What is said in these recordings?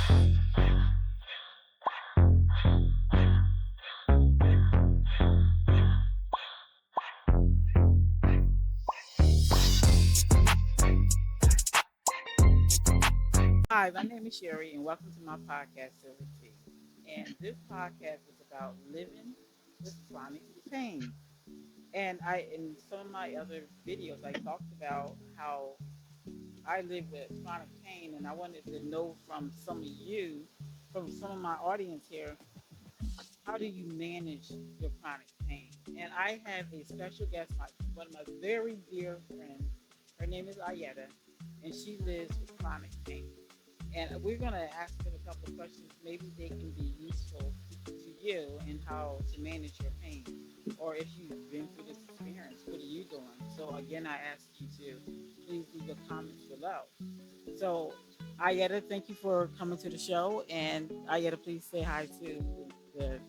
Hi, my name is Sherry, and welcome to my podcast, Silver Tea. And this podcast is about living with chronic pain. And in some of my other videos, I talked about how I live with chronic pain, and I wanted to know from some of you, from some of my audience here, how do you manage your chronic pain? And I have a special guest, one of my very dear friends. Her name is Ayieta, and she lives with chronic pain. And we're going to ask her a couple of questions. Maybe they can be useful to you in how to manage your pain. Or if you've been through this experience, what are you doing? So, again, I ask you to please leave your comments below. So, Ayeta, thank you for coming to the show. And Ayeta, please say hi to the,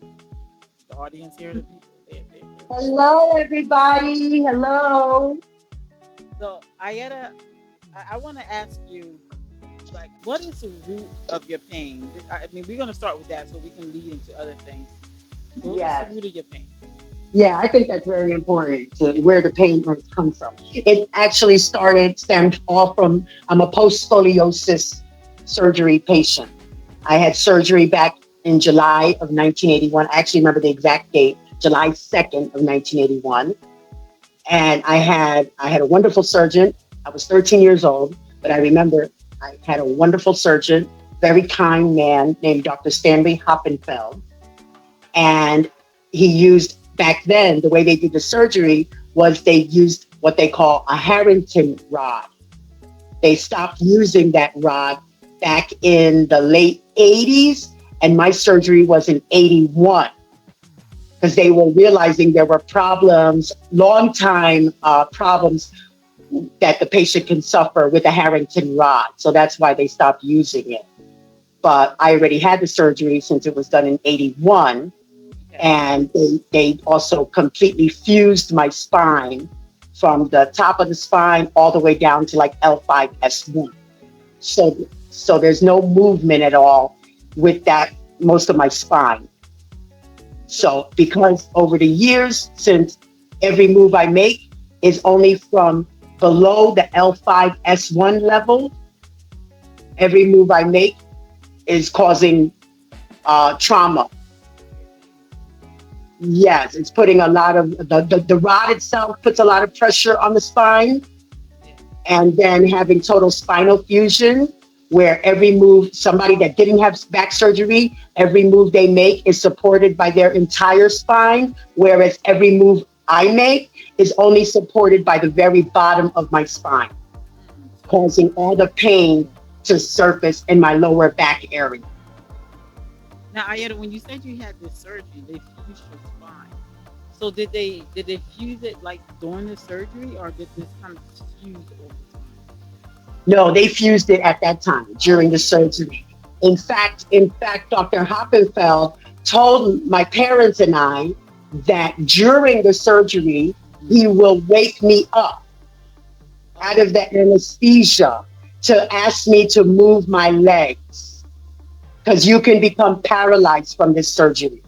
the audience here, the people there. Hello, everybody. Hello. So, Ayeta, I want to ask you, like, what is the root of your pain? I mean, we're going to start with that so we can lead into other things. What is the Yes. root of your pain? Yeah, I think that's very important to where the pain comes from. It actually stemmed all from, I'm a post scoliosis surgery patient. I had surgery back in July of 1981. I actually remember the exact date, July 2nd of 1981. And I had a wonderful surgeon. I was 13 years old, but I remember I had a wonderful surgeon, very kind man named Dr. Stanley Hoppenfeld. And he used, back then, the way they did the surgery was they used what they call a Harrington rod. They stopped using that rod back in the late 80s, and my surgery was in 81 because they were realizing there were problems, long time problems that the patient can suffer with a Harrington rod. So that's why they stopped using it. But I already had the surgery since it was done in 81. Okay. And they also completely fused my spine from the top of the spine all the way down to like L5S1. So there's no movement at all with that, most of my spine. So because over the years, since every move I make is only from below the L5S1 level, every move I make is causing trauma. Yes, it's putting a lot of the rod itself puts a lot of pressure on the spine, Yeah. and then having total spinal fusion, where every move, somebody that didn't have back surgery, every move they make is supported by their entire spine, whereas every move I make is only supported by the very bottom of my spine, So, causing all the pain to surface in my lower back area. now, Ayeta, when you said you had this surgery, they fused your spine. So did they fuse it like during the surgery, or did this kind of fuse over time? No, they fused it at that time during the surgery. In fact, Dr. Hoppenfeld told my parents and I that during the surgery, he will wake me up out Oh, of the anesthesia to ask me to move my legs because you can become paralyzed from this surgery.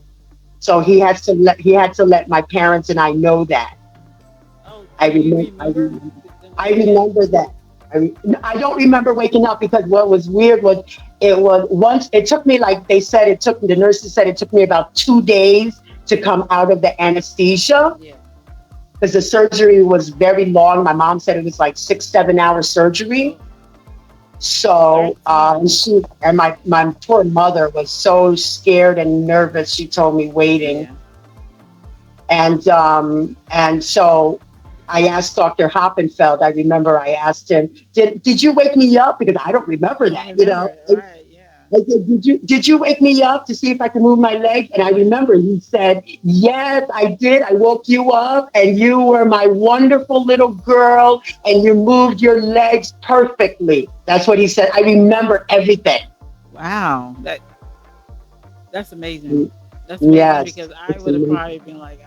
So he had to let my parents and I know that. oh, I do you remember. I remember remember. them I saying that? remember that. I don't remember waking up because what was weird was it was once it took me like they said it took the nurses said it took me about 2 days to come out of the anesthesia Yeah. because the surgery was very long. My mom said it was like 6, 7 hour surgery. Oh, So 13. my poor mother was so scared and nervous. She told me waiting. Yeah. And so I asked Dr. Hoppenfeld. I remember I asked him, "Did you wake me up?" Because I don't remember You don't that. You remember know, it, right? Yeah. I said, "Did you wake me up to see if I could move my leg?" And I remember he said, "Yes, I did. I woke you up, and you were my wonderful little girl, and you moved your legs perfectly." That's what he said. I remember everything. Wow. That's amazing. That's amazing Yes, because I it's would have amazing. probably been like,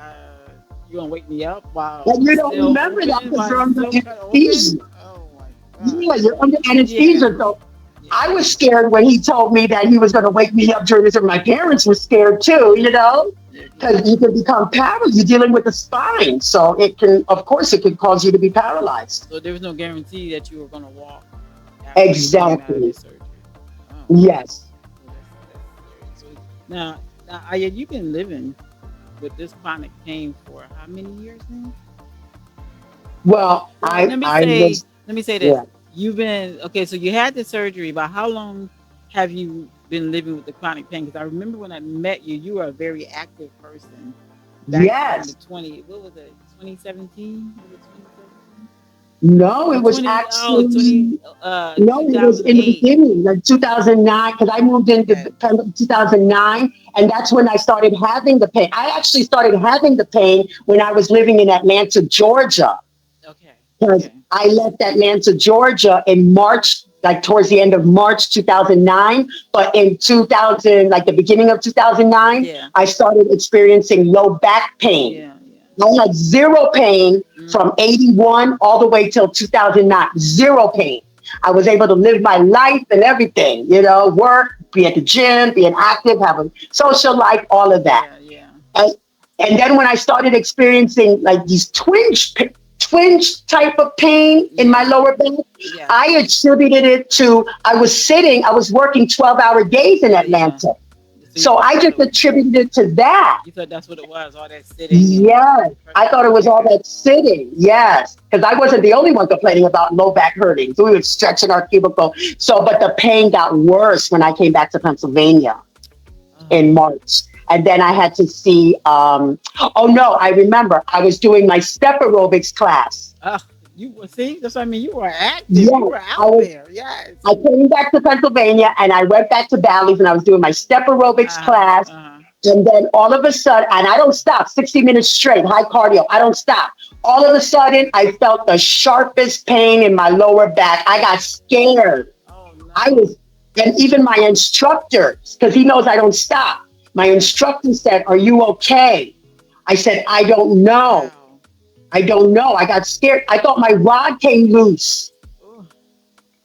"You gonna wake me up while But I'm you don't still remember that open? because While you're it's under still kind of open?" anesthesia. Oh my god. Yeah, you're under Yeah. anesthesia. So Yeah. I was scared when he told me that he was going to wake me up during this. And my parents were scared too, Yeah. Yeah. because you can become paralyzed. You're dealing with the spine. So it can, of course, it can cause you to be paralyzed. So there was no guarantee that you were going to walk after you came out of Exactly. this surgery. Oh, Yes. well, that's scary. So now, Aya, you've been living with this chronic pain for how many years now? Well, Well, I was, let me say this. yeah. You've been okay. So you had the surgery, but how long have you been living with the chronic pain? Because I remember when I met you, you were a very active person back in the Yes. 20. What was it? 2017? Was it 2017? No, Or it was 20? Oh, 20. actually, no, it was in the 2008. beginning, like 2009, because I moved into Okay. 2009, and that's when I started having the pain. I actually started having the pain when I was living in Atlanta, Georgia, Okay. because Okay. I left Atlanta, Georgia in March, like towards the end of March 2009. But in 2000, like the beginning of 2009, Yeah. I started experiencing low back pain. Yeah. Yeah. I had zero pain Mm. from 81 all the way till 2009. Zero pain. I was able to live my life and everything, work, be at the gym, being active, have a social life, all of that. Yeah. Yeah. And, and then when I started experiencing like these twinge type of pain in my Yeah. lower back, Yeah. I attributed it to I was working 12-hour days in Yeah. Yeah. Atlanta. So So I just so attributed it to that. you thought that's what it was, all that sitting and Yes, I pressure. thought it was all Okay. that sitting. Yes, because I wasn't the only one complaining about low back hurting. So we were stretching our cubicle. So, but the pain got worse when I came back to Pennsylvania Oh, in March. And then I had to see, oh no, I remember I was doing my step aerobics class. oh, you were see. That's what I mean. You were active. You Yes, were I out was there. Yes. I came back to Pennsylvania and I went back to Bally's and I was doing my step aerobics Uh huh. class. Uh huh. And then all of a sudden, and I don't stop, 60 minutes straight, high cardio, I don't stop. All of a sudden, I felt the sharpest pain in my lower back. I got scared. Oh I no. was, and even my instructor, because he knows I don't stop, my instructor said, "Are you okay?" I said, "I don't know. Wow. I don't know." I got scared. I thought my rod came loose. Oh,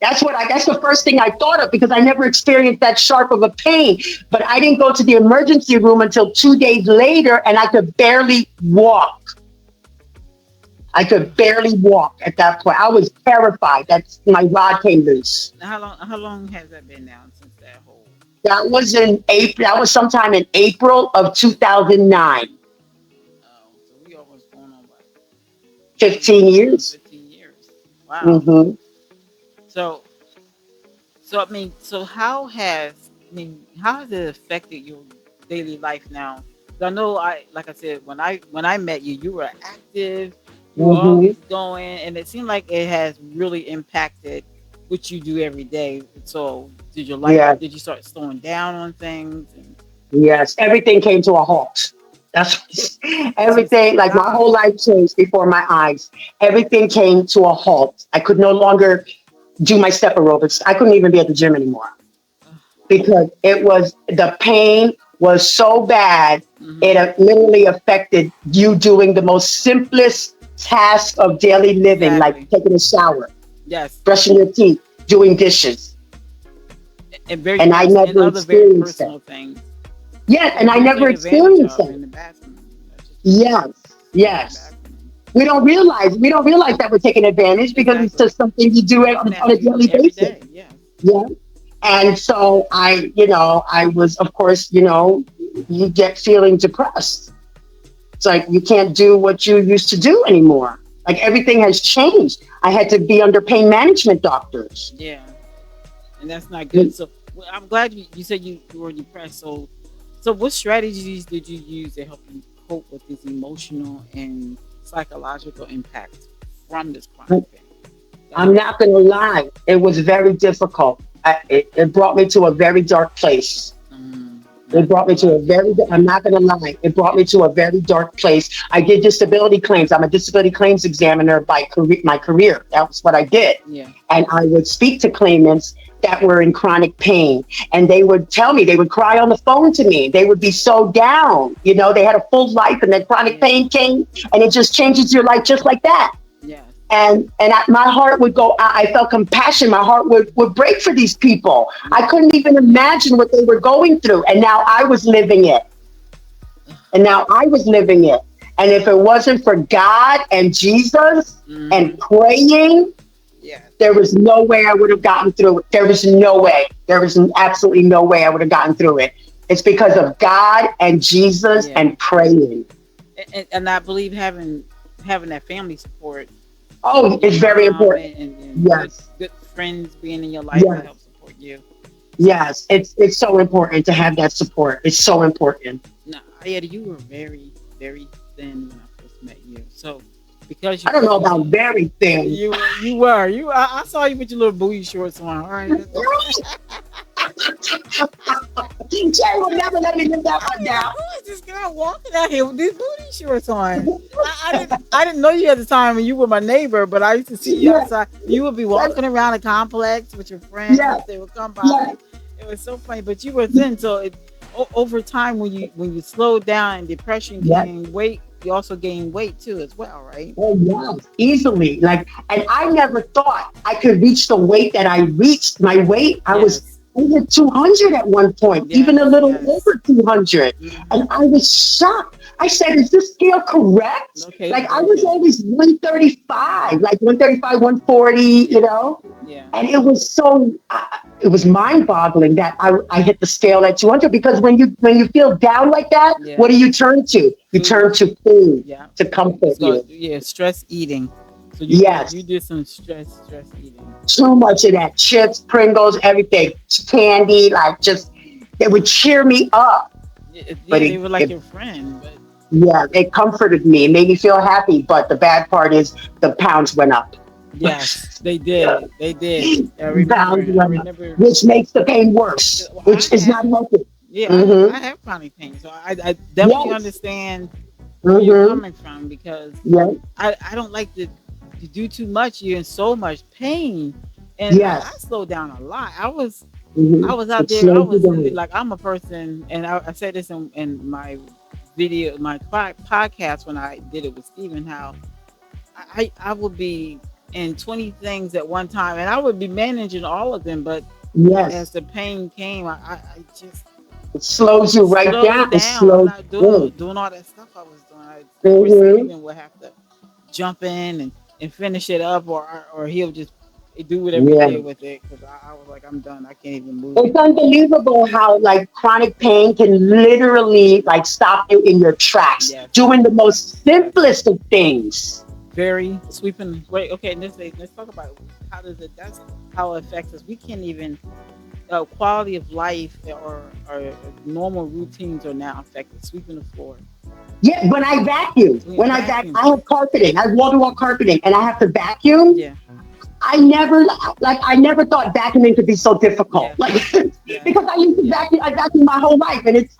That's the first thing I thought of because I never experienced that sharp of a pain. But I didn't go to the emergency room until 2 days later and I could barely walk. I could barely walk at that point. I was terrified that my rod came loose. now how long has that been now since that whole? That was in April. That was sometime in April of 2009. Oh, so we almost going on what 15 almost years. 15 years. Wow. Hmm. So I mean, so how has it affected your daily life now? 'Cause I know like I said when I met you, you were active, you were Hmm. always going, and it seemed like it has really impacted what you do every day. So Yeah. did you start slowing down on things and Yes. Everything came to a halt. That's it just everything. Like my stopped? whole life changed before my eyes. Everything came to a halt. I could no longer do my step aerobics. I couldn't even be at the gym anymore because the pain was so bad. It Mm-hmm. literally affected you doing the most simplest task of daily living, like Exactly. taking a shower, Yes. brushing your teeth, doing dishes. And I And never other very experienced that. personal things. Yes, and I People never take advantage experienced of that. in the bathroom. That's just what it Yes, is. In the yes. bathroom. We don't realize that we're taking advantage because it's Exactly. just something you do Something on that a you do daily every basis. day. Yes. Yeah. And so I was, of course, you get feeling depressed. It's like you can't do what you used to do anymore. Like everything has changed. I had to be under pain management doctors. Yeah. And that's not good. So well, I'm glad you said you were depressed. So what strategies did you use to help you cope with this emotional and psychological impact from this chronic pain? That's I'm what. not going to lie. It was very difficult. It brought me to a very dark place. And I It brought think a me to lot a of very, people. I'm Yeah. not going to lie, it brought me to a very dark place. I did disability claims. I'm a disability claims examiner by my career. That was what I did. Yeah. And I would speak to claimants that were in chronic pain. And they would tell me, they would cry on the phone to me. They would be so down. They had a full life and then chronic Yeah. pain came and it just changes your life just like that. Yes. My heart would go. I felt compassion. My heart would break for these people. I Yeah. couldn't even imagine what they were going through, and now I was living it. And now I was living it. And if it wasn't for God and Jesus and Mm-hmm. praying, Yes. there was no way I would have gotten through it. There was no way. There was absolutely no way I would have gotten through it. It's because of God and Jesus Yeah. and praying. And I believe having that family support, Oh, your it's very mom important. and Yes. good friends being in your life to help Yes. support you. Yes. It's so important to have that support. It's so important. Now, Ayeta, you were very, very thin when I first met you. So because I don't know about you very thin. I saw you with your little booty shorts on. All right, Jay will never let me live that I one mean, down. who is this girl walking out here with these booty shorts on? I didn't know you at the time when you were my neighbor, but I used to see you Yeah. outside. You would be walking around the complex with your Yeah. friends. They would come Yeah. by. It was so funny, but you were thin. So over time, when you slowed down and depression Yeah. came, you also gained weight too as well, right? Oh, yes, easily. Like, and I never thought I could reach the weight that I reached. My weight, I was Yes, over 200 at one point, even a yes, little yes. over 200. And Hmm. I was shocked. I said, is this scale correct? Okay, Like, I very was good. always 135, like 135, 140, Yeah, yeah, And it was it was mind boggling that I hit the scale at 200 because when you feel down like that, what yeah. do you turn to? You Food. turn to food Yeah, to it's comfort called you. stress eating. So you Yes. did some stress eating. Too much of that chips, Pringles, everything, candy, like just it would cheer me up. But Yeah, they were like your friend, but yeah, it comforted me. It made me feel happy. But the bad part is the pounds went up. yes, they did. They did. I Pounds remember. I went up, remember. which makes the pain worse, Well, I which is not have. healthy. Yeah, I Mm-hmm. have chronic pain, so I definitely Yes. understand where you're Mm-hmm. coming from because Yes. I don't like to do too much. You're in so much pain, and I Yes. slowed down a lot. I Mm-hmm. was out It there. I slows you was down. like, I'm a person, and I said this in my video, my podcast when I did it with Steven, how I would be in 20 things at one time, and I would be managing all of them. But as Yes. the pain came, I just It slows you right slowed down. It down. I'm slows not you. doing all that stuff I was doing. Of course, Mm-hmm. Steven would have to jump in and finish it up, or he'll just do whatever he Yeah. did with it because I was like, I'm done. I can't even move It's it no more. unbelievable how like chronic pain can literally like stop you in your tracks Yes, doing the most yes. simplest of things. Very sweeping. Wait, okay. Let's talk about how does it. That's how it affects us. We can't even quality of life or normal routines are now affected. Sweeping the floor, Yeah, when I vacuum, we vacuum. I have carpeting, I have wall to wall carpeting, and I have to vacuum. Yeah. I never I never thought vacuuming could be so difficult. Yes. Like Yes. because I used to Yes. vacuum, I vacuum my whole life, and it's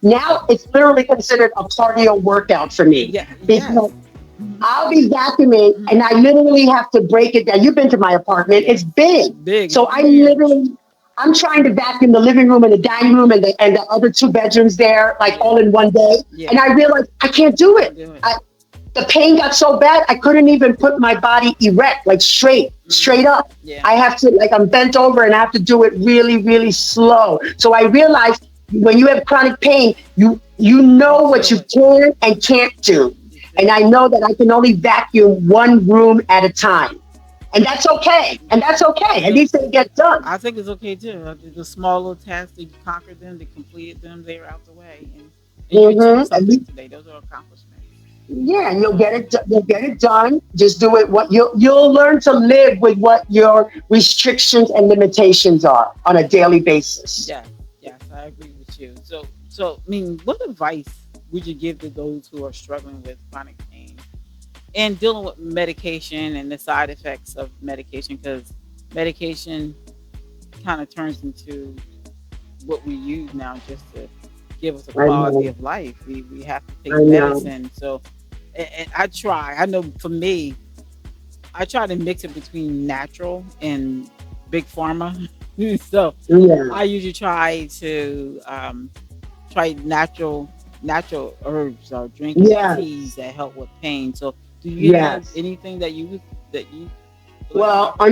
now it's literally considered a cardio workout for me Yeah. because Yes. Hmm. I'll be vacuuming Hmm. and I literally have to break it down. You've been to my apartment. It's Yes. big. Big. It's So huge. I'm trying to vacuum the living room and the dining room and the other two bedrooms there, like Yeah. all in one day. And Yeah. I realized I can't do Can't it. do it. I, the pain got so bad I couldn't even put my body erect, like Hmm. straight up. Yeah. I have to like I'm bent over and I have to do it really, really slow. So I realized when you have chronic pain, you You know what feel you it. can and can't do. You And feel I it. know that I can only vacuum one room at a time. And that's okay. And that's okay. At So least they get done. I think it's okay too. The small little tasks they conquered them, they completed them, they're out the way, and you achieved At something least, today. Those are accomplishments. yeah, and So you'll get it done. Just do it what you'll learn to live with what your restrictions and limitations are on a daily basis. yes, yes, I agree with you. So I mean, what advice would you give to those who are struggling with chronic pain and dealing with medication and the side effects of medication? Because medication kind of turns into what we use now just to give us a I quality know. of life. We have to I take know. medicine. So, and I try. I know for me, I try to mix it between natural and big pharma. So, Yeah. I usually try natural herbs or drinking Yes. teas that help with pain. So, do you have Yes. anything that that you would like to Well, talk about?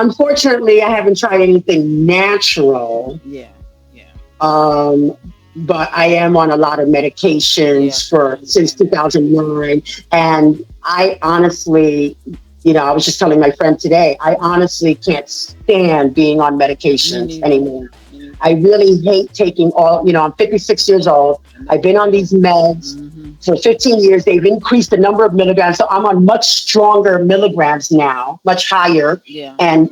unfortunately, I haven't tried anything natural. Yeah, yeah, Um, but I am on a lot of yeah. medications I for since understand that. 2009, and I honestly, I was just telling my friend today, I honestly can't stand being on Me medications neither. anymore. Me neither. I really hate taking I'm 56 years old. And I've that's been on good. these meds Mm-hmm. for 15 years. They've increased the number of milligrams. So I'm on much stronger milligrams now, much higher, Yeah. and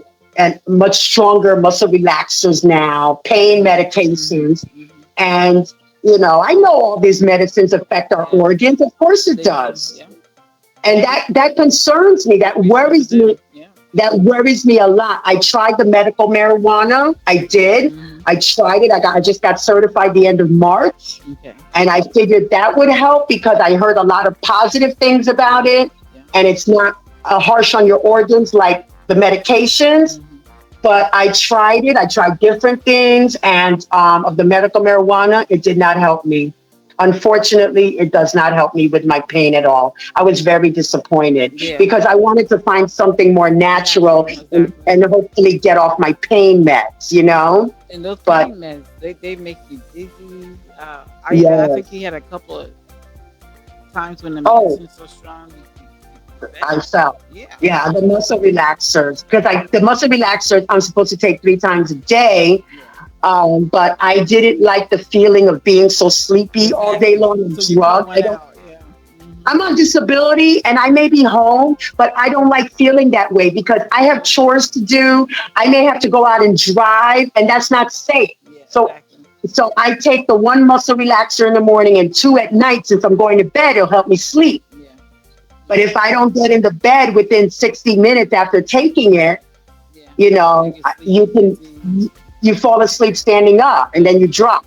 much stronger muscle relaxers now, pain Mm-hmm. medications. Mm-hmm. And, I know all these medicines affect our Yeah, organs. Of course it they do. does. Yeah, And that concerns me. it's That research to worries me do. Yeah. a lot. I tried the medical marijuana. I did. Mm-hmm. I tried it. I just got certified the end of March. Okay. And I figured that would help because I heard a lot of positive things about Yeah. it. Yeah. And it's not harsh on your organs like the medications. Mm-hmm. But I tried it. I tried different things. And of the medical marijuana, it did not help me. Unfortunately, it does not help me with my pain at all. I was very disappointed Yeah. because I wanted to find something more natural Natural, exactly. and hopefully get off my pain meds. And those But pain meds, they make you dizzy. I think yes, he had a couple of times when the oh, medicine's so strong, you I fell. felt. Yeah. Yeah, the muscle relaxers because the muscle relaxers I'm supposed to take 3 times a day. Yeah. But I didn't like the feeling of being so sleepy all day Exactly. long and So you cut drugged. I one don't. out. Yeah. Mm-hmm. I'm on disability and I may be home, but I don't like feeling that way because I have Nope. chores to do. I may have to go out and drive, and that's not safe. Yeah. So, Exactly. so I take the one muscle relaxer in the morning and two at night. Since I'm going to bed, it'll help me sleep. Yeah. But Yeah. if I don't get into bed within 60 minutes after taking it, Yeah. You get you sleepy, can dizzy. you fall asleep standing up and then you drop.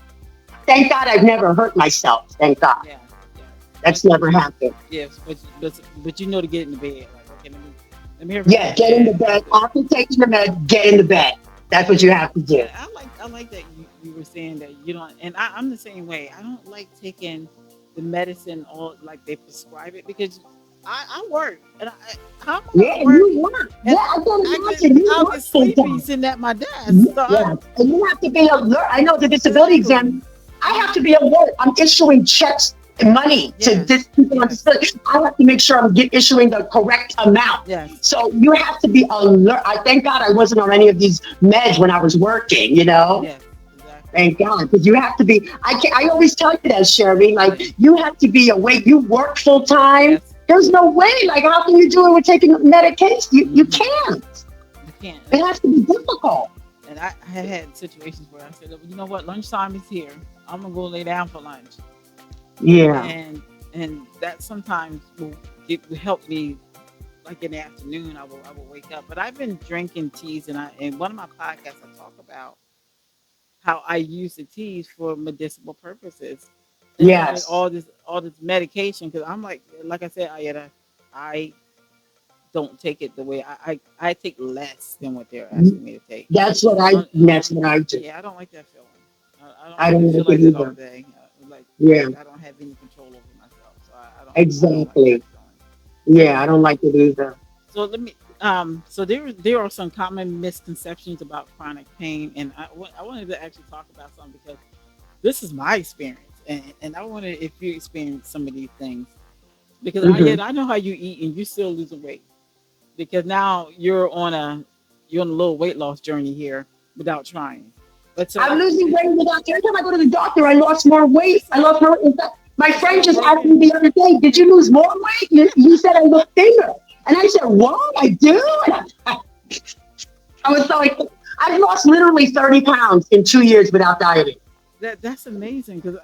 Thank God I've never hurt myself. Thank God. Yeah. Yeah. That's never happened. Yes, but you know to get in the bed. Like, okay, let me hurry up in Yeah, the get in the bed. bed. After taking the med, get in the bed. That's what you have to do. Yeah, I like that you were saying that you don't, and I'm the same way. I don't like taking the medicine all like they prescribe it because I work and how am I Yeah, gonna and work you work. Yeah, and I can I get imagine you I'll work get full sleepy time. sitting at my desk. So Yeah, and you have to be alert. I know the disability exactly. exam. I have to Hmm. be alert. I'm issuing checks and money to Yes, this people on yes, disability. I have to make sure issuing the correct amount. yes, So you have to be alert. I thank God I wasn't on any of these meds when I was working. yes, exactly. Thank God, because you have to be. I always tell you that, Sherry. Like Like you have to be awake. You work full time. yes, There's no way. Like how can you do it with taking medication? You hmm can't. you can't. It has to be difficult. And I had situations where I said, you know what, lunchtime is here. I'm gonna go lay down for lunch. Yeah. And that sometimes will help me like in the afternoon I will wake up. But I've been drinking teas and I in one of my podcasts I talk about how I use the teas for medicinal purposes instead of Yes. all this medication because I'm like I said, Ayeta, I don't take it the way I take less than what they're asking me to take. That's what I do. Yeah, I don't like that feeling. I don't I want to don't feel like it like that all either. day. Yeah. Like I don't have any control over myself. So I don't like that Exactly. feeling. Yeah, I So don't like it either. so let me so there are some common misconceptions about chronic pain, and I wanted to actually talk about some because this is my experience, and I wanted if you experience some of these things because Hmm. I know how you eat and you still losing weight because now you're on a little weight loss journey here without trying. But so I'm losing weight without. Every time I go to the doctor, I lost more weight. it's I like lost more. In fact, my it's friend not just asked me working. the other day, "Did you lose more weight?" You said I look thinner, and I said, "What? I do." I was so like, I've lost literally 30 pounds in 2 years without dieting. That's amazing because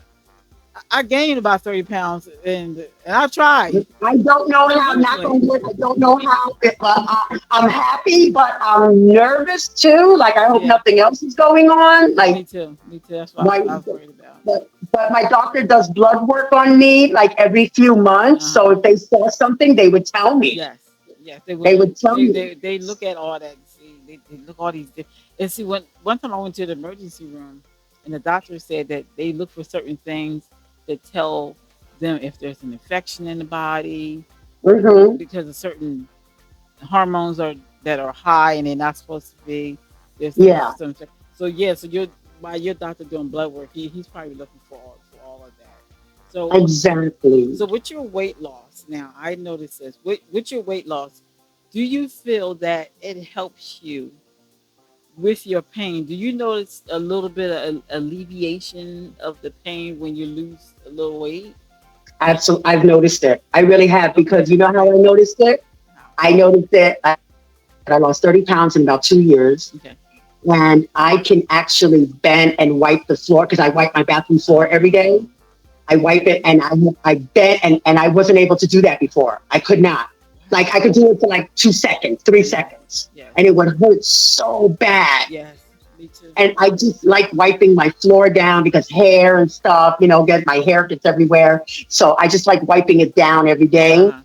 I gained about 30 pounds and I tried I don't know to how. Knock lose on weight. wood. I don't know how. I'm happy, but I'm nervous too. Like I hope Yeah, nothing else is going on. Like me too. Me too. That's what my, I was worried about. but my doctor does blood work on me like every few months. Uh So huh. if they saw something, they would tell me. Yes. Yes, they They would. would tell me. They look at all that. See, they look all these. And see, one time I went to the emergency room, and the doctor said that they look for certain things that tell them if there's an infection in the body, Hmm. because of certain hormones are that are high and they're not supposed to be. There's Yeah, some. So yeah, so you're while your doctor doing blood work, he's probably looking for all of that. So exactly. so with your weight loss, now I noticed this. With your weight loss, do you feel that it helps you with your pain? Do you notice a little bit of alleviation of the pain when you lose a little weight? Absolutely. I've noticed it. I really have because Okay, you know how okay. I noticed it? How? I noticed it. I lost 30 pounds in about 2 years. Okay. And I can actually bend and wipe the floor because I wipe my bathroom floor every day. Oh, I wipe it and I bent and I wasn't able to do that before. I could not. Like I wow. could do it for like 2 seconds, three Yes, seconds, yes, and it would hurt so bad. yes. Me too. And I just like wiping my floor down because hair and stuff, get my hair gets everywhere. So I just like wiping it down every day. Uh-huh. Uh-huh.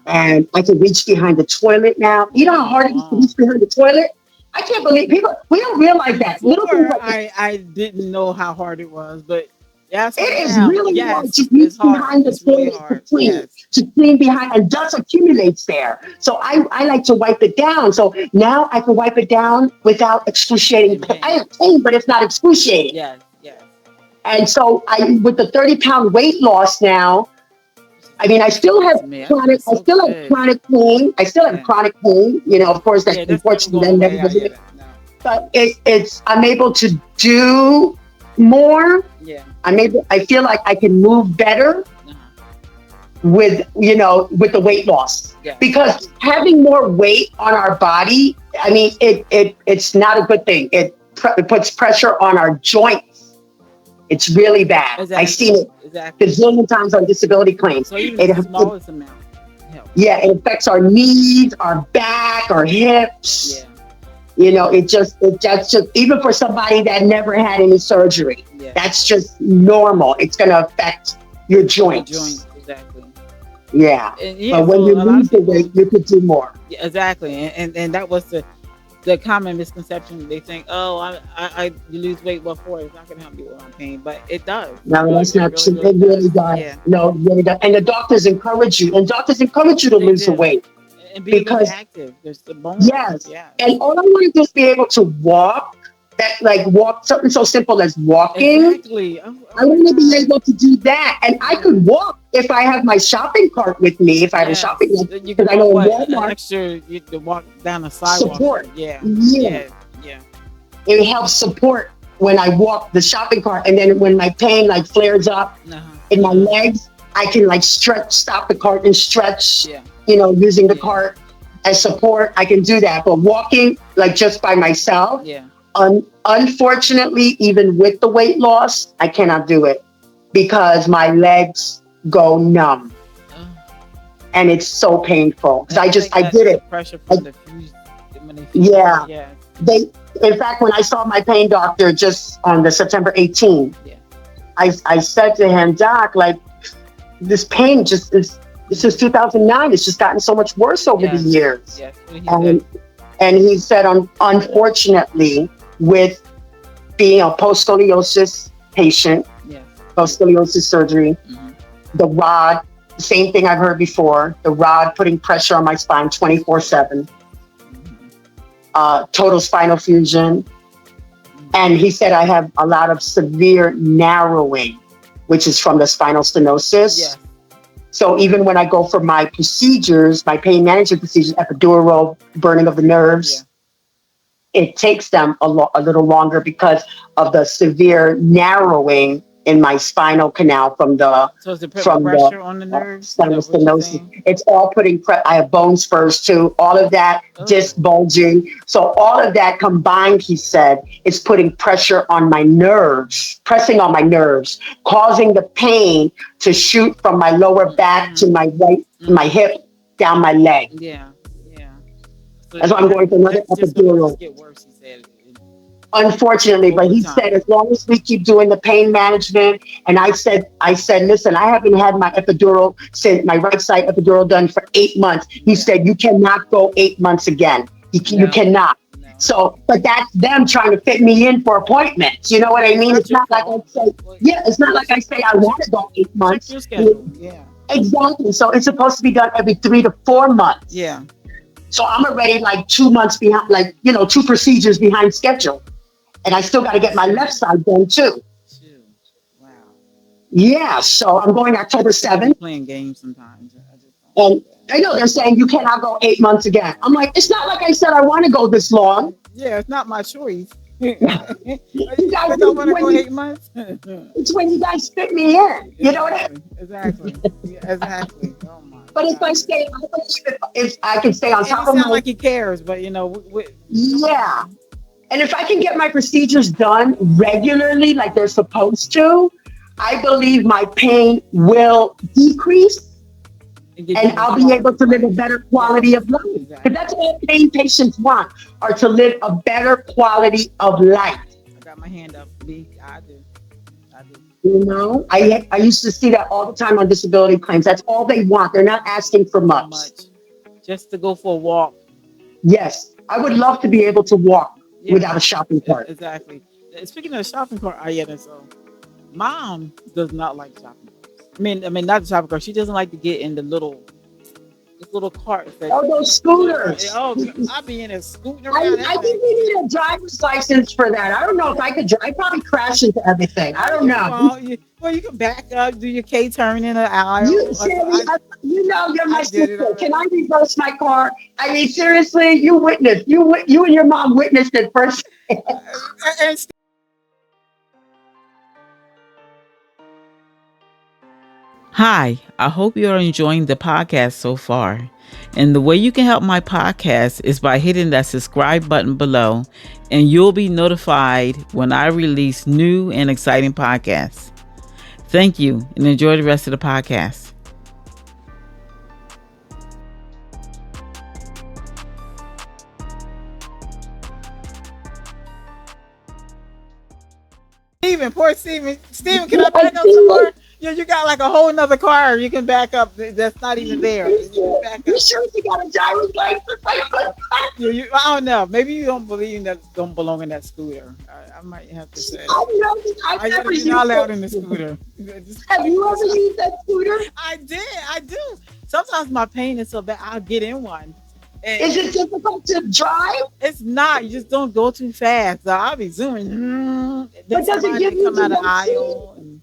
And I can reach behind the toilet now. You know how Oh, hard it is to wow. reach behind the toilet? I can't believe people, we don't realize that. Little things Before like that. I didn't know how hard it was, but ask me It is now. really hard to Yes, reach it's hard. behind the It's really toilet hard. Yes. to clean behind, and dust accumulates there. So I like to wipe it down. So now I can wipe it down without excruciating In pain. I pain. have pain, but it's not excruciating. Yes, yes. And so with the 30-pound weight loss now, I mean, To me, that feels I so still have good. chronic pain. I still have Yeah. chronic pain. Of course, that Yeah, that's never unfortunately going that never away, goes away. Ayieta. No. But I'm able to do more. Yeah. I feel like I can move better Uh-huh. with the weight loss Yes. because having more weight on our body, I mean, it's not a good thing. It puts pressure on our joints. It's really bad. I've seen Exactly. it Exactly. gazillion times on disability claims. So even the It smallest amount helps. Yeah, it affects our knees, our back, our hips. Yeah. That's just even for somebody that never had any surgery. Yeah. That's just normal. It's going to affect your Your joints. joints. Exactly. Yeah. And yeah, But when you so a lot lose of the weight, people. you could do more. Yeah, exactly. And that was the common misconception. They think, oh, you lose weight, what for? It's not going to help you with my pain, but it does. It No, really, that's it not really, true. really It really does. does. Yeah, No, it really does. And the doctors encourage you. And doctors encourage you to they lose the do. weight And be a little because active. There's the bones. yes. And Yes, all I want to do is be able to walk. That like walk something so simple as walking. exactly. Oh, oh I my want to be God. able to do that. And I Yeah. could walk if I have my shopping cart with me, if I have a shopping Yes. cart. You can Because I walk know in what an Walmart, extra. You to walk down the sidewalk. support. Yeah. Yeah. Yeah. Yeah. It helps support when I walk the shopping cart. And then when my pain like flares up Uh huh. in my Uh huh. legs, I can like stop the cart and stretch, Yeah. using the Yeah. cart as support. I can do that. But walking like just by myself, Yeah. unfortunately, even with the weight loss, I cannot do it because my legs go numb Uh, and it's so painful. Because and I think I that's did the it. pressure I, from the fuse when they fuse you. yeah, Yes. in fact, when I saw my pain doctor just on the September 18th, Yeah. I said to him, Doc, like this pain just is. This is 2009. It's just gotten so much worse over the Yes. years. Yes. What he said. And and he said, unfortunately, with being a post scoliosis patient, Yes. post scoliosis surgery, Hmm. the rod, same thing I've heard before, the rod putting pressure on my spine 24/7, Hmm. total spinal fusion. And he said I have a lot of severe narrowing, which is from the spinal stenosis. Yes. So even when I go for my procedures, my pain management procedures, epidural, burning of the Yeah. nerves, it takes them a little longer because of the severe narrowing in my spinal canal So is it putting from the pressure on the nerves? Is spinal that what you're stenosis. saying? It's all I have bone spurs too, all of that, disc Oh. bulging. So all of that combined, he said, is putting pressure on my nerves, pressing on my nerves, causing the pain to shoot from my lower back to Mm-hmm. my Mm-hmm. hip, down my leg. Yeah. Yeah. So That's why I'm going for another that's just gonna epidural. just get worse. He said Unfortunately, but over he said time. as long as we keep doing the pain management, and I said, listen, I haven't had my epidural since my right side epidural done for 8 months. He Yeah. said you cannot go 8 months again. You No. cannot. No. So, but that's them trying to fit me in for appointments. You know what I It's mean? not It's your not like I fault. say, Well, yeah, it's not like I say I check, want to go eight check months. your schedule. Yeah. Exactly. So it's supposed to be done every 3 to 4 months. Yeah. So I'm already like 2 months behind, like, 2 procedures behind schedule. And I still got to get my left Two, side done too. two. Wow. Yeah. So I'm going I October just think I be 7th. playing games sometimes. I just don't do And that. I know they're saying you cannot go 8 months again. I'm like, it's not like I said I want to go this long. Yeah, it's not my choice. You You guys, think I want to when go you, 8 months? it's when you guys fit me in. You know what I mean? Exactly. Exactly. Yeah, exactly. Oh my But if I God. stay, I believe if I can stay on And he top of sound my, like he cares, but we don't. yeah. And if I can get my procedures done regularly, like they're supposed to, I believe my pain will decrease And give you and more I'll be able quality to live a life. better quality Yes, of life. Because exactly. that's all pain patients want, are to live a better quality of life. I got my hand up. Me, I do. I do. I used to see that all the time on disability claims. That's all they want. They're not asking for For much. much. Just to go for a walk. Yes, I would love to be able to walk Yeah, without a shopping cart. exactly. Speaking of the shopping cart, Ayieta, so mom does not like shopping carts. I mean, not the shopping cart. She doesn't like to get in this little carts that Oh, those go around. scooters. Oh, I be in it scooting I, around that I thing. think we need a driver's license for that. I don't know if I could drive. I probably crash into everything. I don't You know. won't. Well, you can back up, do your K turn in the You, aisle. Sherry, you're I my did it sister. Can already. I reverse my car? I mean, seriously, you witnessed. You and your mom witnessed it first. And hi, I hope you are enjoying the podcast so far. And the way you can help my podcast is by hitting that subscribe button below, and you'll be notified when I release new and exciting podcasts. Thank you, and enjoy the rest of the podcast. Steven, poor Steven. Steven, can I I back up some see more? Yeah, you got like a whole nother car you can back up that's not even there. You can back You up. sure you got a driver's license? I don't know. Maybe you don't believe that don't belong in that scooter. I might have to say. I know that I've I never you're not used allowed in the that. scooter. Have you ever used that scooter? I did. I do. Sometimes my pain is so bad, I'll get in one. And Is it difficult to drive? it's not. You just don't go too fast. So I'll be zooming. Then But does it somebody give will you come out of the directions? aisle. And,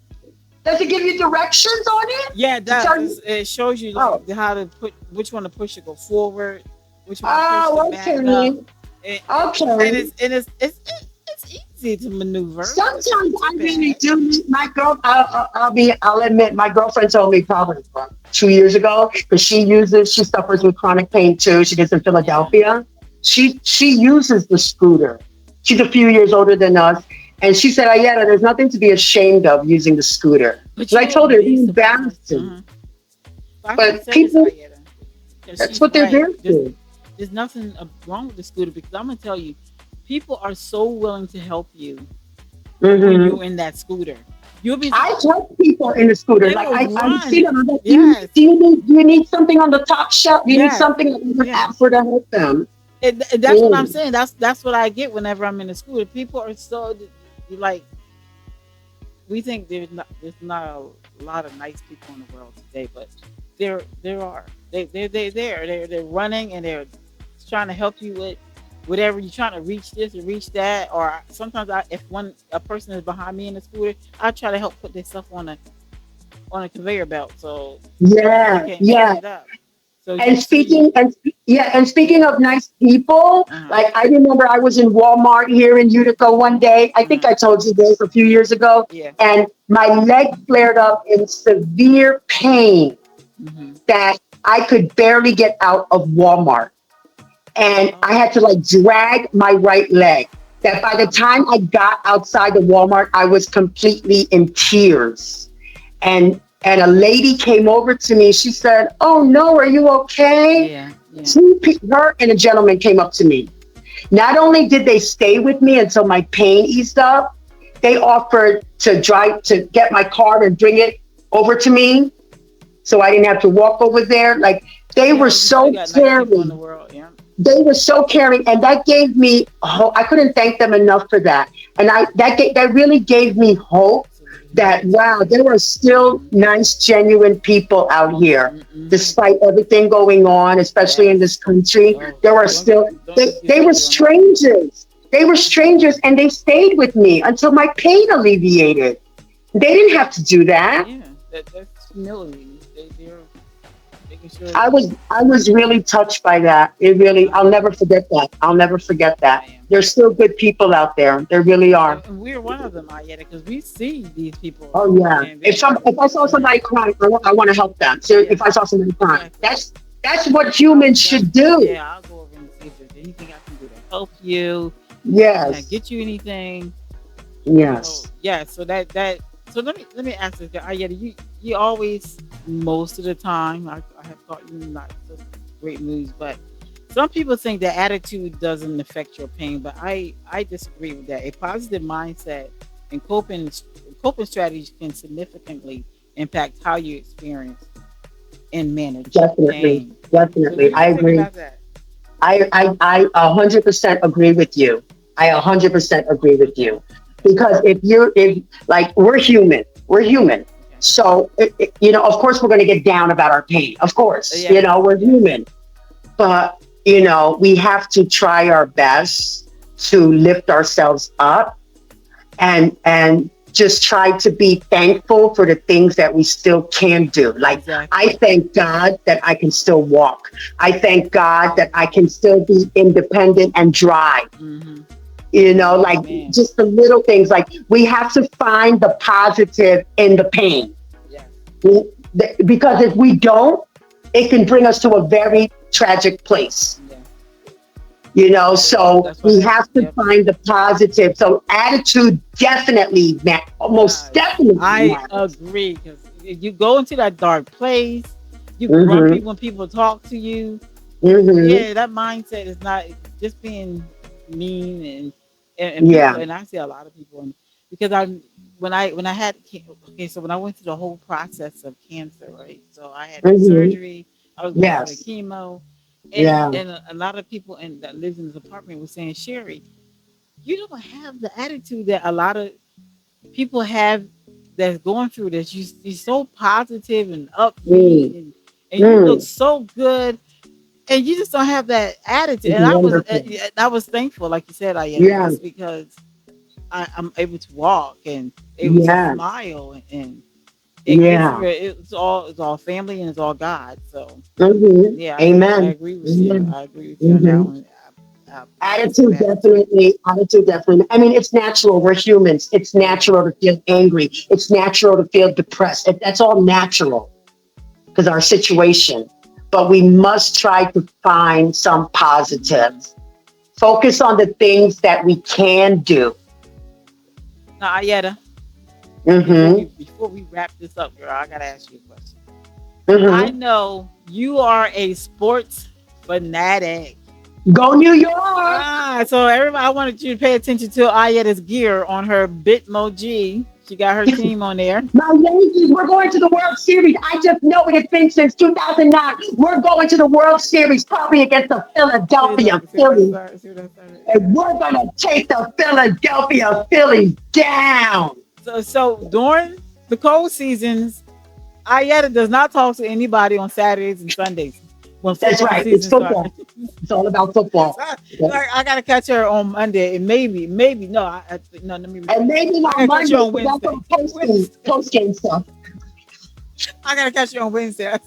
Does it give you directions on it yeah, it to does. tell you? It shows you Oh, like how to put which one to push to go forward, which one to push to oh, back up. okay, And, and okay. it's easy to maneuver. It's Sometimes not too I really bad. do need my girl. I'll admit, my girlfriend told me probably about 2 years ago because she suffers with chronic pain too. She lives in Yeah. Philadelphia. She uses the scooter. She's a few years older than us. And she said, Ayieta, there's nothing to be ashamed of using the scooter. But Because I you told would her it's be surprised. embarrassing. I can But say this, people, Ayieta, because that's she's what they're right. there for. There's nothing wrong with the scooter because I'm gonna tell you, people are so willing to help you when Hmm. you're in that scooter. You'll be I help people in the scooter. they Like will I would see run. them. I'm like, Yes, do you need something on the top shelf? Do you need yes, something that you would yes. ask for to help them? And that's what I'm Mm. saying. That's what I get whenever I'm in the scooter. People are so like we think there's not a lot of nice people in the world today, but there are. They're running and they're trying to help you with whatever you're trying to reach this or reach that. Or sometimes if a person is behind me in the scooter, I try to help put their stuff on a conveyor belt so they Yeah, can't mess yeah. it up. So And you see, speaking of nice people, uh-huh, like I remember I was in Walmart here in Utica one day. I think uh-huh, I told you this a few years ago, yeah, and my leg flared up in severe pain hmm, that I could barely get out of Walmart. And I oh, had to like drag my right leg. That by the time I got outside the Walmart, I was completely in tears. And a lady came over to me. She said, "Oh no, are you okay?" yeah, yeah. Her and a gentleman came up to me. Not only did they stay with me until my pain eased up, they offered to drive to get my car and bring it over to me so I didn't have to walk over there. Like they were You still so got nice people in the caring. world, yeah. They were so caring, and that gave me hope. I couldn't thank them enough for that. And that really gave me hope that, wow, there were still Mm-hmm. nice, genuine people out here. Mm-hmm. Despite everything going on, especially in Yes. this country, Oh, there were don't get still, don't they, you get they were started on that one. strangers. They were strangers and they stayed with me until my pain alleviated. They didn't have to do that. Yeah, that's humility. They're making sure I was really touched by that. It really, I I'll am. never forget that. I'll never forget I that. am. There's still good people out there. There really are. And we're one of them, Ayieta, because we see these people Oh yeah. and If they some are if I saw yeah, somebody crying, I want to help them. So yeah, if I saw somebody crying, exactly. that's what humans should do. I'll go over and see if there's anything I can do to help you. Can I Yes. get you anything? So Yes. yeah, so let me ask this, Ayeta, you always most of the time I have thought you not such great moods, but some people think that attitude doesn't affect your pain, but I disagree with that. A positive mindset and coping strategies can significantly impact how you experience and manage Definitely. pain. So what Definitely. do I you think agree. about that? I 100% agree with you. I 100% agree with Okay. you. Because if like we're human. Okay. So of course we're going to get down about our pain. Of course, Yes. we're Yes. human. But we have to try our best to lift ourselves up and just try to be thankful for the things that we still can do. Like, I Exactly. thank God that I can still walk. I thank God that I Amen. can still be independent and drive. Mm-hmm. Like Amen. just the little things. Like, we have to find the positive in the pain. Yes. Because if we don't, it can bring us to a very tragic place. Yeah. So That's we why. have to Yep. find the positive. So attitude definitely, most Does. definitely I matters. agree because you go into that dark place, you grumpy Mm-hmm. when people talk to you. Mm-hmm. Yeah, that mindset is not just being mean and people. Yeah. And I see a lot of people, and because when I had okay, so when I went through the whole process of cancer, right? So I had the Mm-hmm. surgery. I was going for the Yes. chemo, and Yeah. and a lot of people that lives in this apartment was saying, Sherry, you don't have the attitude that a lot of people have that's going through this. You're so positive and upbeat, Mm. and you look Mm. so good, and you just don't have that attitude. It's And wonderful. I was thankful, like you said, I am Yeah. just because I'm able to walk and able to Yeah. smile and get Yeah. through it. It's all family and it's all God. So Mm-hmm. yeah, I Amen. agree with you. Amen. I agree with you on that Mm-hmm. one. Positive Attitude attitude. definitely. Attitude definitely. I mean, it's natural. We're humans. It's Yeah. natural to feel angry. It's natural to feel depressed. That's all natural because our situation. But we must try to find some Mm-hmm. positives. Focus on the things that we can do. Now, Ayeta, Mm-hmm. before we wrap this up, girl, I gotta ask you a question. I Mm-hmm. know you are a sports fanatic. Go New York! So everybody, I wanted you to pay attention to Ayeta's gear on her Bitmo G. She got her team on there. My Yankees, we're going to the World Series. I just know it. It's been since 2009. We're going to the World Series, probably against the See, Philadelphia look, see what I Phillies. started. See what I started. And Yeah. we're going to take the Philadelphia Phillies down. So during the cold seasons, Ayeta does not talk to anybody on Saturdays and Sundays when That's football right. It's season starts. football. It's all about football. So Okay? I gotta catch her on Monday, and maybe no, no. Let me And rephrase. maybe I not gotta catch you Monday, on because that's Wednesday. all post game, Wednesday. post game stuff. I gotta catch you on Wednesday.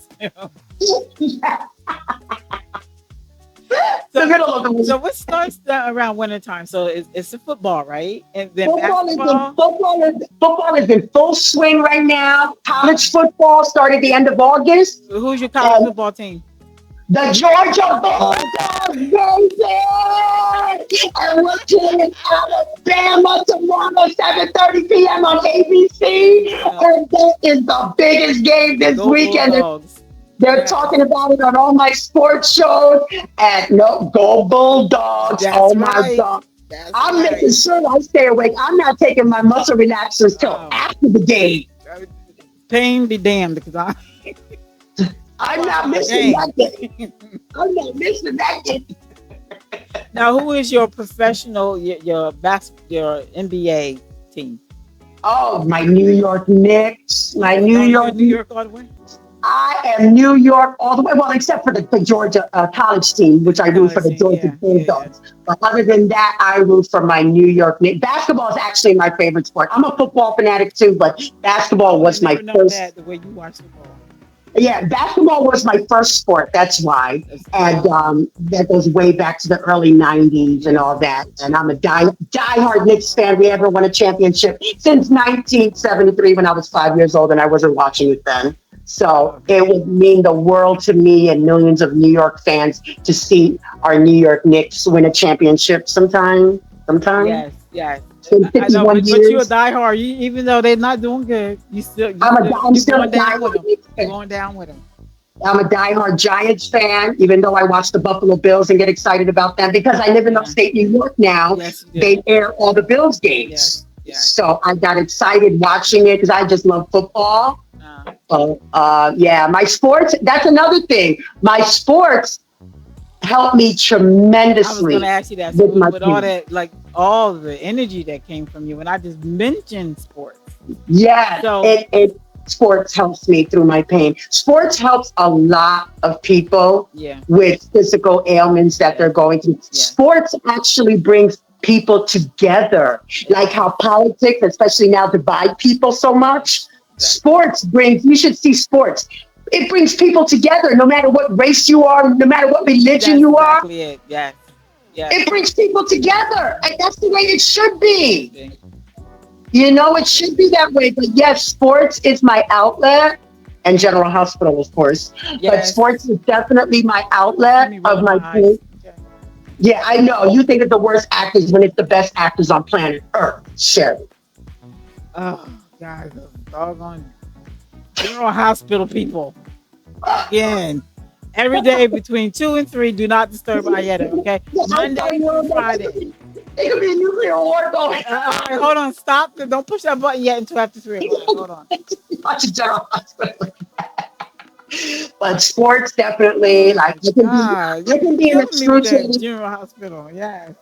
The so, middle of the so week. what starts around winter time? So it's the football, right? And then Football is in basketball. full swing right now. Uh, College football started the end of August. who's your college And football team? the Georgia Bulldogs, baby! And we're playing Alabama tomorrow, 7:30 p.m. on ABC. Uh, And that is the biggest game this go weekend. Bulldogs! They're talking Yes, about it on all my sports shows. And no, go Bulldogs. that's Oh my right. God. That's I'm right. making sure I stay awake. I'm not taking my muscle relaxers till Um, after the game. pain be damned because I'm I'm watching not my missing game. that game. I'm not missing that game. Now, who is your professional, your NBA team? Oh, my New York Knicks, my New Oh, you're York. New York all the way. I am New York all the way. Well, except for the Georgia college team, which I root for College the team. Georgia Yeah, yeah, yeah. Bulldogs. But other than that, I root for my New York Knicks. Basketball is actually my favorite sport. I'm a football fanatic too, but I basketball would have was my never known first. that the way you watch football. Yeah, basketball was my first sport. That's why. That's And crazy. that goes way back to the early 90s and Yeah. all that. And I'm a diehard Knicks fan. We ever won a championship since 1973 when I was 5 years old and I wasn't watching it then. So Okay. it would mean the world to me and millions of New York fans to see our New York Knicks win a championship sometime. Yes, yes. It's been I know, 51 but you're a years. diehard. Even though they're not doing good, I'm you still a going down with diehard them. Knicks You fan. going down with them. I'm a diehard Giants fan, even though I watch the Buffalo Bills and get excited about them because I live in Yeah. upstate New York now. Yes, you do. They air all the Bills Yes, games. yes. So I got excited watching it because I just love football. Uh, So, yeah, my sports, that's another thing. My sports helped me I was gonna tremendously ask you that. So with my with all pain. that, like all the energy that came from you, and I just mentioned sports. Yeah, So sports helps me through my pain. Sports helps a lot of people yeah, with physical ailments that yes, they're going through. yes, Sports actually brings people together, it like does. how politics, especially now, divide people so Yes, much. exactly. Sports brings, you should see sports. It brings people together no matter what race you are, no matter what religion That's you are. exactly it. Yes, yes, It brings people together. And that's the way it should it should be. be. It It should should be be. that way. But yes, sports is my outlet and General Hospital, of course. But sports Yes. is definitely my See outlet me of rolling my my eyes. pain. Okay. Yeah, I know. You think of the worst actors when it's the best actors on planet Earth, Sherry. Oh, guys, those doggone General Hospital people. Again, every day between 2 and 3, do not disturb Ayieta, okay? I tell Monday through you, Friday. it could be a nuclear war going All right, hold on. Stop. Don't push that button yet until after 3 o'clock. Hold on. on. Watch General Hospital. But sports definitely, Oh like my God. I You can be in killing me with that excruciating General Hospital. Yes.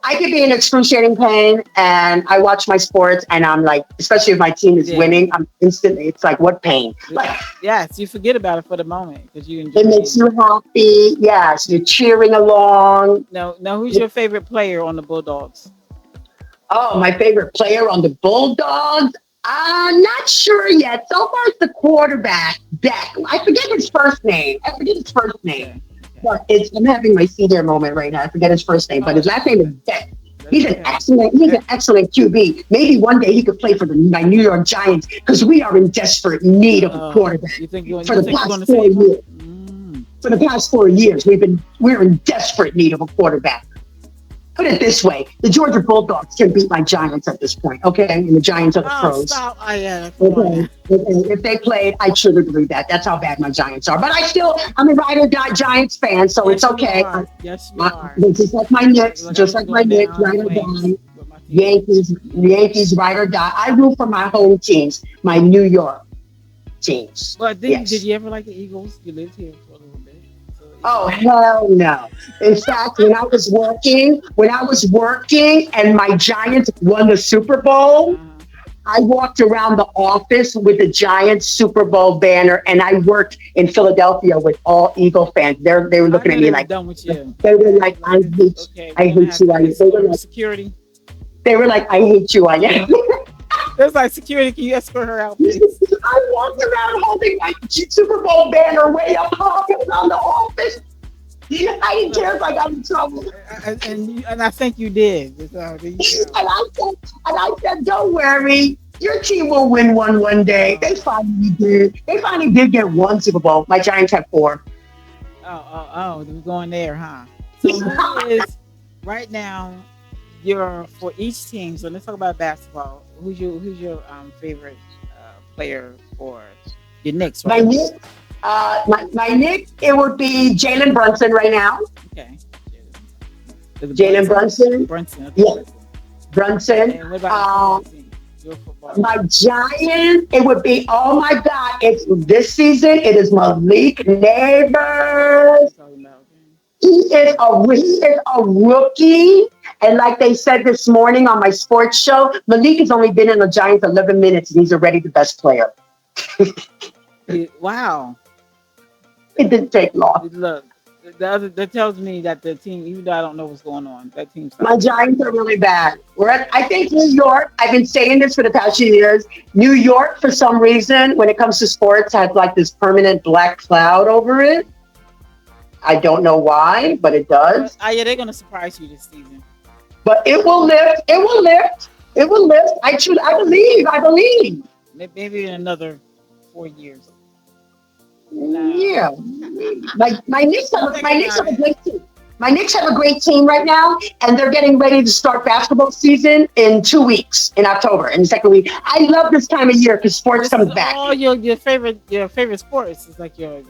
I could be in excruciating pain and I watch my sports and I'm like, especially if my team is Yeah. winning, I'm instantly, it's like, what pain? Like, Yes, you forget about it for the moment because you it makes enjoying. you happy. Yes, you're cheering along. No, who's your favorite player on the Bulldogs? Oh, my favorite player on the Bulldogs? I'm not sure yet. So far, it's the quarterback, Beck. I forget his first name. I forget his first name. Okay. Okay. But I'm having my senior moment right now. I forget his first name, but Oh, his that's last name is okay. Beck. That's okay. He's Eh, an excellent QB. Maybe one day he could play for my New York Giants because we are in desperate need of a quarterback you for the think you're past gonna four save him? years. For the past 4 years, we're in desperate need of a quarterback. Put it this way: the Georgia Bulldogs can beat my Giants at this point. Okay, and the Giants are the Oh, pros. stop! Yeah, come on now. Okay. If they played, I truly believe that. That's how bad my Giants are. But I'm a ride or die Giants fan, so it's Yes, you okay. are. Yes, you are. Just like my Knicks, Like I just used to like my going Knicks, down in ride or flames die. with my team. Yankees, ride or die. I root for my home teams, my New York teams. But did Yes. you ever like the Eagles? You lived here for a little bit. So Oh Eagles. hell no! In fact, when I was working, and my Giants won the Super Bowl, Uh, I walked around the office with the Giants Super Bowl banner, and I worked in Philadelphia with all Eagle fans. They were I looking knew at they me was like done with you. they were Okay, like, like this. Okay, we're I gonna hate have you. to escort security. They were like, I hate you. I am. There's like security. Can you escort her out, please? I walked around holding my Super Bowl banner way up high around the office. I didn't care if I got in trouble. And I think you did. So there you go. And I said, don't worry. Your team will win one day. Oh, They finally did. They finally did get one Super Bowl. My Giants had four. we're going there, huh? So who is right now your for each team? So let's talk about basketball. Who's your favorite player for your Knicks My right now? Nick, my Nick, it would be Jalen Brunson right now. Okay. Is it Jalen Brunson. Brunson. Okay, Yeah, Brunson. Brunson. And what about your Uh, football team? Your football my team. Giant, it would be, oh my God, it's this season, it is Malik That's what I'm Neighbors. talking about. Okay. He is a rookie, And like they said this morning on my sports show, Malik has only been in the Giants 11 minutes and he's already the best player. Wow. It didn't take long. Look, that tells me that the team, even though I don't know what's going on, that team's not My good. Giants are really bad. I think New York, I've been saying this for the past few years. New York, for some reason, when it comes to sports, has like this permanent black cloud over it. I don't know why, but it But does. yeah, they're gonna surprise you this season. But it will lift. It will lift. It will lift. I believe. I believe. Maybe in another 4 years. No, Yeah. My Knicks don't have think my Knicks about have a it. great team. My Knicks have a great team right now, and they're getting ready to start basketball season in 2 weeks in October, in the second week. I love this time of year because sports This is comes back. all your favorite sports. It's like your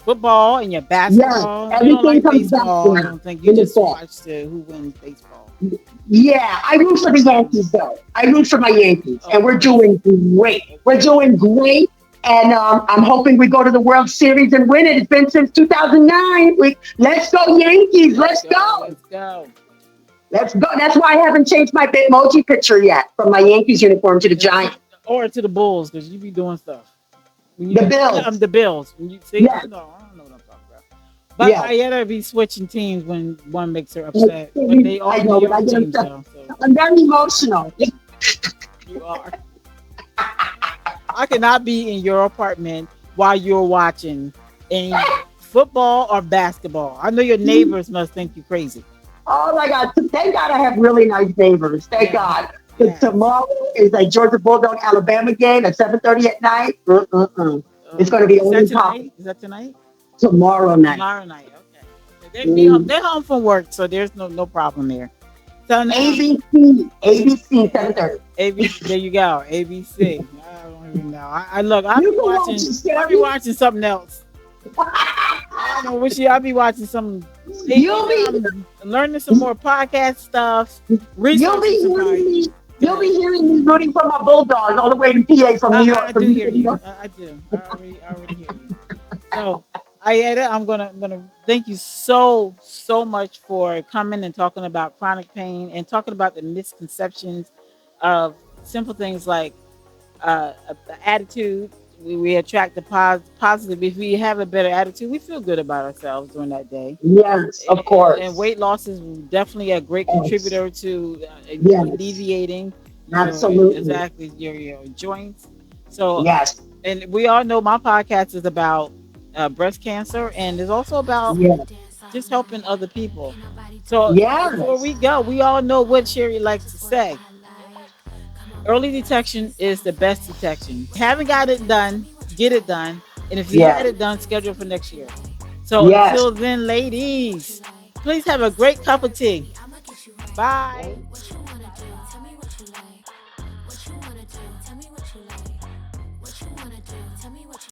football and your Yeah, basketball. You don't everything like comes back baseball. I now don't think you in the just fall. watch the who wins baseball. Yeah, I root for the Um, Yankees though. I root for my Yankees, of and we're course, doing great. of We're course. doing great, and I'm hoping we go to the World Series and win it. It's been since 2009. Let's go Yankees. Let's Let's go. go. Let's go. Let's go. That's why I haven't changed my Bitmoji picture yet from my Yankees uniform to the And Giants. or to the Bulls because you be doing stuff. When The you Bills. the Bills. When you see, Yes, no, I don't know what I'm talking about. But yes. I gotta be switching teams when one makes her I upset. But they all New know, but I York get teams upset. though, so I'm very emotional. you are. I cannot be in your apartment while you're watching any football or basketball. I know your neighbors must think you crazy. Oh my God. Thank God I have really nice neighbors. Thank Yes, God. Because yes. tomorrow is a Georgia Bulldog Alabama game at 7:30 at night. Mm-mm-mm. It's going to be Is that only pop tonight? Is that tonight? tomorrow night. Tomorrow night. Okay. Okay. Mm. They're home from work, so there's no problem there. So now ABC, ABC 7:30. ABC. There you go. ABC. I don't even know. I look. I'll You be can watch watching. it, I'll be Sherry. watching something else. I don't know which year I'll be watching some. You'll Either be I'm learning some more podcast stuff, you'll researching be some hearing probably. me. Go You'll be ahead. hearing me rooting for my Bulldogs all the way to PA from New I York. do From hear New you. York. I do. I already hear you. So, Ayieta, I'm gonna thank you so much for coming and talking about chronic pain and talking about the misconceptions of simple things like the attitude. We attract the positive. If we have a better attitude, we feel good about ourselves during that day. Yes, of And course. weight loss is definitely a great Yes, contributor to yes, alleviating your absolutely. exactly your joints. So, Yes, and we all know my podcast is about breast cancer, and it's also about yes, just helping other people. So before yes, we go, we all know what Sherry likes to say. Early detection is the best detection. If you haven't got it done, get it done. And if you had yes, it done, schedule for next year. So yes. until then, ladies, please have a great cup of tea. Bye.